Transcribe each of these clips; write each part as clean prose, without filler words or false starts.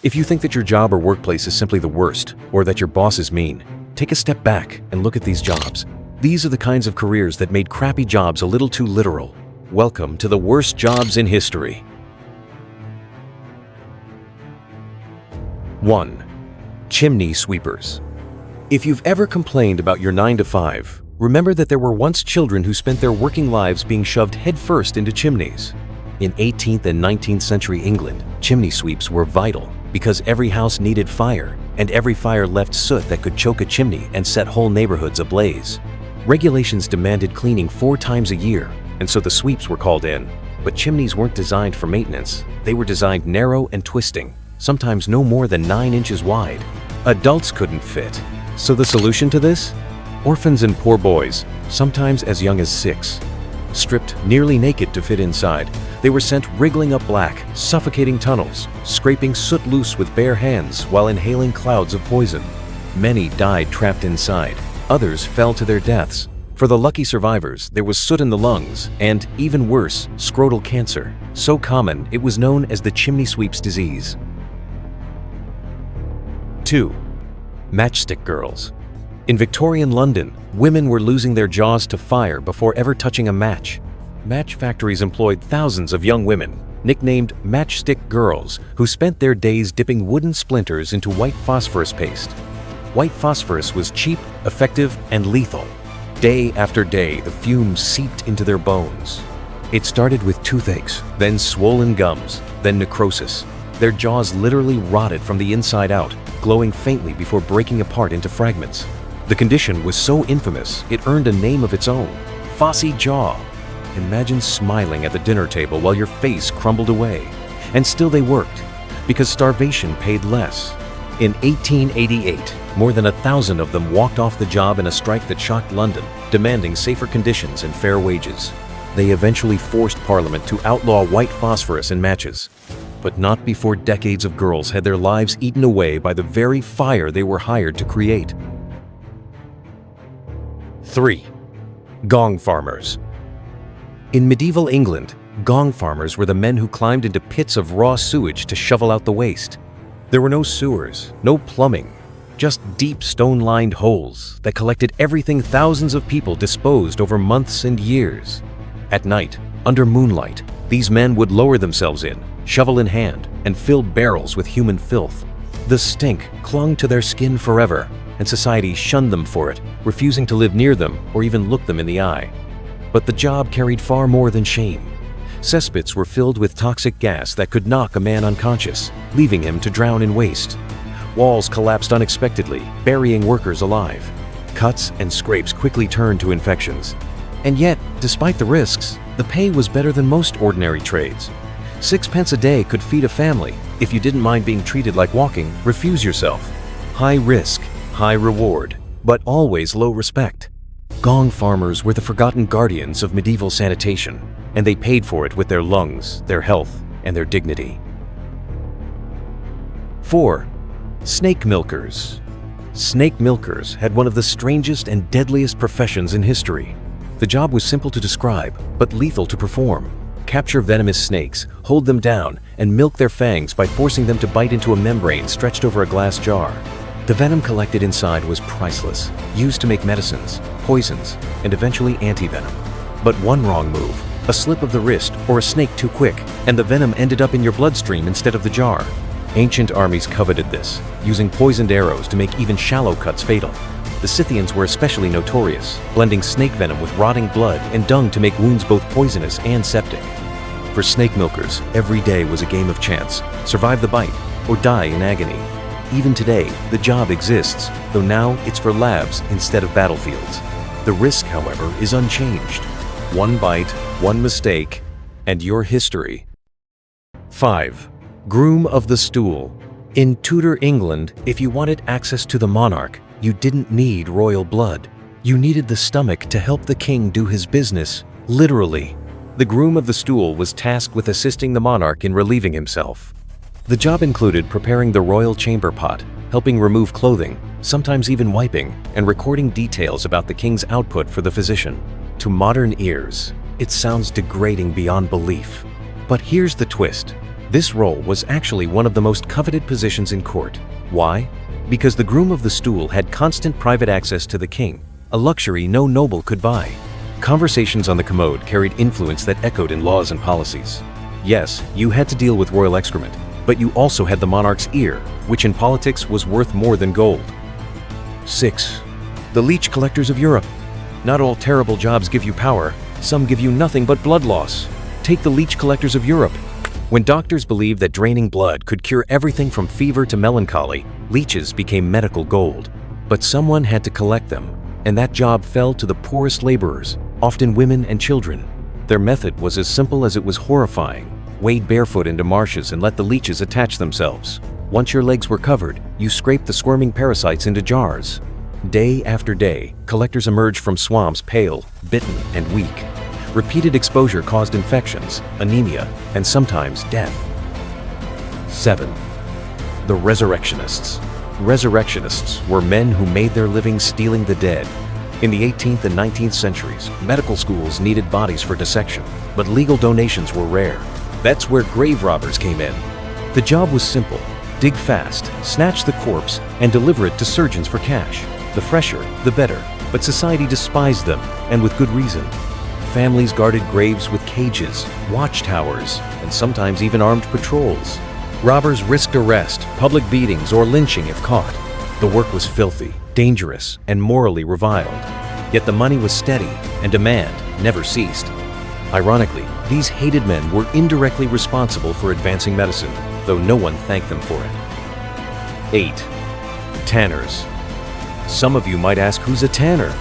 If you think that your job or workplace is simply the worst, or that your boss is mean, take a step back and look at these jobs. These are the kinds of careers that made crappy jobs a little too literal. Welcome to the worst jobs in history. 1. Chimney sweepers. If you've ever complained about your 9-to-5, remember that there were once children who spent their working lives being shoved headfirst into chimneys. In 18th and 19th century England, chimney sweeps were vital because every house needed fire, and every fire left soot that could choke a chimney and set whole neighborhoods ablaze. Regulations demanded cleaning 4 times a year, and so the sweeps were called in. But chimneys weren't designed for maintenance. They were designed narrow and twisting, sometimes no more than 9 inches wide. Adults couldn't fit. So the solution to this? Orphans and poor boys, sometimes as young as 6. Stripped nearly naked to fit inside, they were sent wriggling up black, suffocating tunnels, scraping soot loose with bare hands while inhaling clouds of poison. Many died trapped inside. Others fell to their deaths. For the lucky survivors, there was soot in the lungs and, even worse, scrotal cancer, so common it was known as the chimney sweep's disease. 2. Matchstick girls. In Victorian London, women were losing their jaws to fire before ever touching a match. Match factories employed thousands of young women, nicknamed matchstick girls, who spent their days dipping wooden splinters into white phosphorus paste. White phosphorus was cheap, effective, and lethal. Day after day, the fumes seeped into their bones. It started with toothaches, then swollen gums, then necrosis. Their jaws literally rotted from the inside out, glowing faintly before breaking apart into fragments. The condition was so infamous, it earned a name of its own: Fossy Jaw. Imagine smiling at the dinner table while your face crumbled away. And still they worked, because starvation paid less. In 1888, more than 1,000 of them walked off the job in a strike that shocked London, demanding safer conditions and fair wages. They eventually forced Parliament to outlaw white phosphorus in matches. But not before decades of girls had their lives eaten away by the very fire they were hired to create. 3. Gong farmers. In medieval England, gong farmers were the men who climbed into pits of raw sewage to shovel out the waste. There were no sewers, no plumbing, just deep stone-lined holes that collected everything thousands of people disposed over months and years. At night, under moonlight, these men would lower themselves in, shovel in hand, and fill barrels with human filth. The stink clung to their skin forever, and society shunned them for it, refusing to live near them or even look them in the eye. But the job carried far more than shame. Cesspits were filled with toxic gas that could knock a man unconscious, leaving him to drown in waste. Walls collapsed unexpectedly, burying workers alive. Cuts and scrapes quickly turned to infections. And yet, despite the risks, the pay was better than most ordinary trades. 6 pence a day could feed a family. If you didn't mind being treated like walking, refuse yourself. High risk, high reward, but always low respect. Gong farmers were the forgotten guardians of medieval sanitation, and they paid for it with their lungs, their health, and their dignity. 4. Snake milkers. Snake milkers had one of the strangest and deadliest professions in history. The job was simple to describe, but lethal to perform. Capture venomous snakes, hold them down, and milk their fangs by forcing them to bite into a membrane stretched over a glass jar. The venom collected inside was priceless, used to make medicines, poisons, and eventually anti-venom. But one wrong move, a slip of the wrist or a snake too quick, and the venom ended up in your bloodstream instead of the jar. Ancient armies coveted this, using poisoned arrows to make even shallow cuts fatal. The Scythians were especially notorious, blending snake venom with rotting blood and dung to make wounds both poisonous and septic. For snake milkers, every day was a game of chance: survive the bite or die in agony. Even today, the job exists, though now it's for labs instead of battlefields. The risk, however, is unchanged. One bite, one mistake, and your history. 5. Groom of the stool. In Tudor England, if you wanted access to the monarch, you didn't need royal blood. You needed the stomach to help the king do his business, literally. The groom of the stool was tasked with assisting the monarch in relieving himself. The job included preparing the royal chamber pot, helping remove clothing, sometimes even wiping, and recording details about the king's output for the physician. To modern ears, it sounds degrading beyond belief. But here's the twist. This role was actually one of the most coveted positions in court. Why? Because the groom of the stool had constant private access to the king, a luxury no noble could buy. Conversations on the commode carried influence that echoed in laws and policies. Yes, you had to deal with royal excrement, but you also had the monarch's ear, which in politics was worth more than gold. 6. The leech collectors of Europe. Not all terrible jobs give you power. Some give you nothing but blood loss. Take the leech collectors of Europe. When doctors believed that draining blood could cure everything from fever to melancholy, leeches became medical gold. But someone had to collect them, and that job fell to the poorest laborers, often women and children. Their method was as simple as it was horrifying. Wade barefoot into marshes and let the leeches attach themselves. Once your legs were covered, you scraped the squirming parasites into jars. Day after day, collectors emerged from swamps pale, bitten, and weak. Repeated exposure caused infections, anemia, and sometimes death. 7. The resurrectionists. Resurrectionists were men who made their living stealing the dead. In the 18th and 19th centuries, medical schools needed bodies for dissection, but legal donations were rare. That's where grave robbers came in. The job was simple: dig fast, snatch the corpse, and deliver it to surgeons for cash. The fresher, the better, but society despised them, and with good reason. Families guarded graves with cages, watchtowers, and sometimes even armed patrols. Robbers risked arrest, public beatings, or lynching if caught. The work was filthy, dangerous, and morally reviled. Yet the money was steady, and demand never ceased. Ironically, these hated men were indirectly responsible for advancing medicine, though no one thanked them for it. 8. Tanners. Some of you might ask, who's a tanner?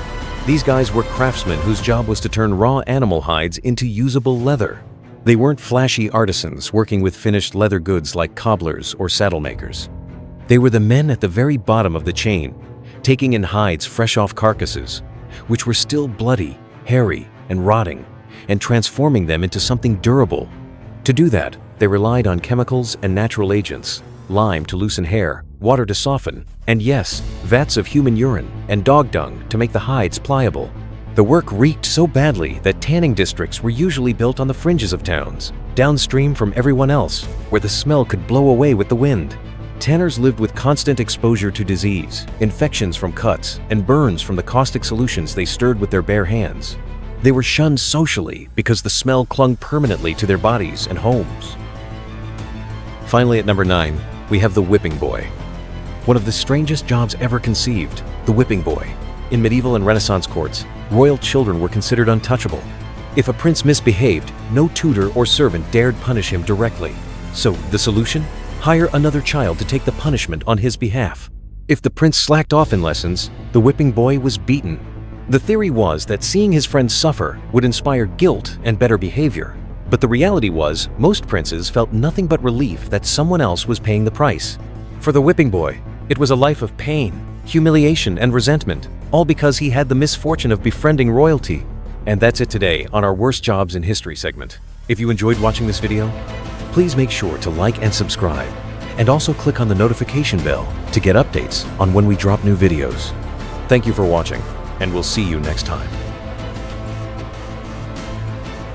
These guys were craftsmen whose job was to turn raw animal hides into usable leather. They weren't flashy artisans working with finished leather goods like cobblers or saddle makers. They were the men at the very bottom of the chain, taking in hides fresh off carcasses, which were still bloody, hairy, and rotting, and transforming them into something durable. To do that, they relied on chemicals and natural agents: lime to loosen hair, water to soften, and yes, vats of human urine and dog dung to make the hides pliable. The work reeked so badly that tanning districts were usually built on the fringes of towns, downstream from everyone else, where the smell could blow away with the wind. Tanners lived with constant exposure to disease, infections from cuts, and burns from the caustic solutions they stirred with their bare hands. They were shunned socially because the smell clung permanently to their bodies and homes. Finally, at number 9, we have the whipping boy. One of the strangest jobs ever conceived, the whipping boy. In medieval and Renaissance courts, royal children were considered untouchable. If a prince misbehaved, no tutor or servant dared punish him directly. So, the solution? Hire another child to take the punishment on his behalf. If the prince slacked off in lessons, the whipping boy was beaten. The theory was that seeing his friends suffer would inspire guilt and better behavior. But the reality was, most princes felt nothing but relief that someone else was paying the price. For the whipping boy, it was a life of pain, humiliation, and resentment, all because he had the misfortune of befriending royalty. And that's it today on our Worst Jobs in History segment. If you enjoyed watching this video, please make sure to like and subscribe, and also click on the notification bell to get updates on when we drop new videos. Thank you for watching, and we'll see you next time.